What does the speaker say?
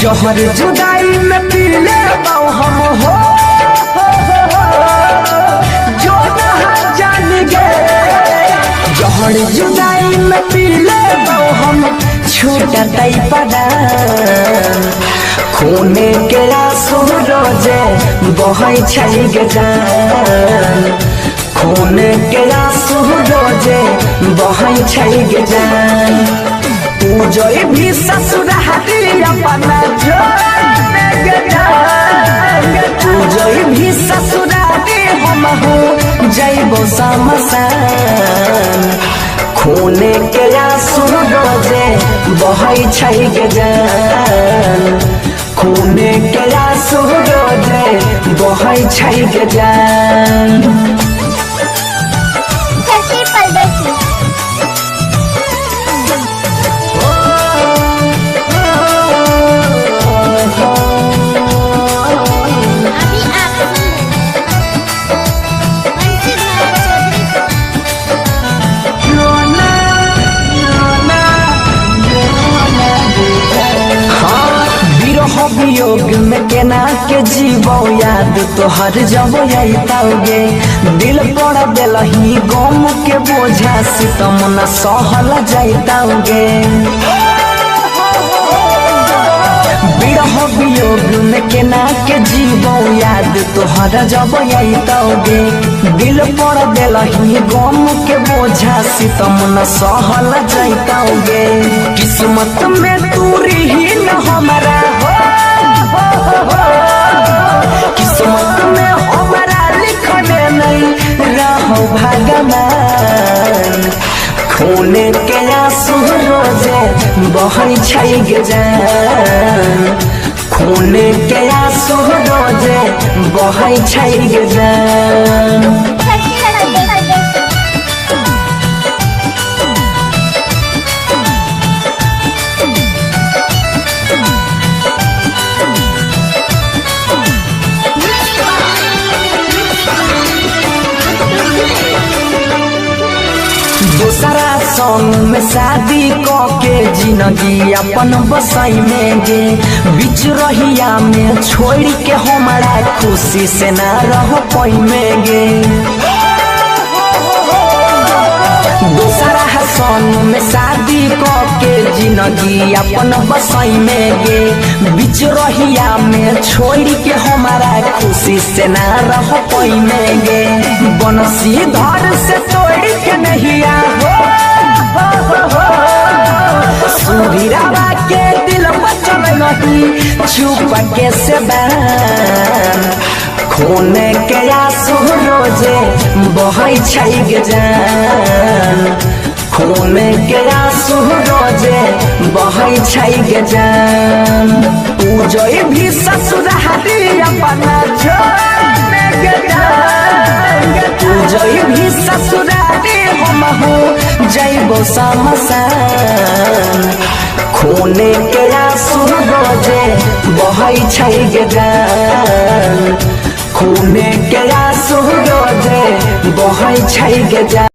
जहर जुदाई में पीले बाऊ हम हो जो ना जान गए। जहर जुदाई में पीले बाऊ हम छूटा तई पड़ा खूने के आंसू रोजे बहै छै गे जान। खूने के आंसू रोजे बहै छै गे जान। तू जोई भी ससुरारी अपना छोड़ गे जान। तू जोई भी ससुरारी हम हो जइबो शमशान। खूने के आंसू रोजे बहै छै गे जान। खूने के आंसू रोजे बहै छै गे जान। वियोग में केना के जीवो याद तोहर जब आइताओगे। दिल पर देलही गम के बोझा सितम न सहल जाइताओगे। विरह वियोग में केना के जीवो याद तोहर जब आइताओगे। दिल पर देलही गम के बोझा सितम न सहल जाइताओगे। किस्मत में तू रही न हमारा किस्मत में हमारा लिखने नहीं रहो भगवान। खूने के आंसू रोजे बहै छै गे जान। खूने के आंसू रोजे बहै छै गे जान। दूसरा संग में शादी के जिंदगी अपन बसाई में गे। बीच रहिया में छोड़ के हमारा खुशी से ना रह पाई में गे। दूसरा संग में शादी के जिंदगी अपन बसाई में गे। बीच रहिया में छोड़ के हमारा खुशी से ना रह पाई में गे। बनसी धर से तोड़ के नहीं सुधीरावा के दिल बचल नहीं चुप के से बैन। खूने के आंसू रोजे बहै छै गे जान। खूने के आंसू रोजे बहै छै गे जान। तू जोई भी ससुरारी अपना छोड़ गे जान। तू जोई भी ससुरारी हम हो जइबो शमशान। खूने के आंसू रोजे बहै छै गे जान। खूने के आंसू रोजे बहै छै गे जान।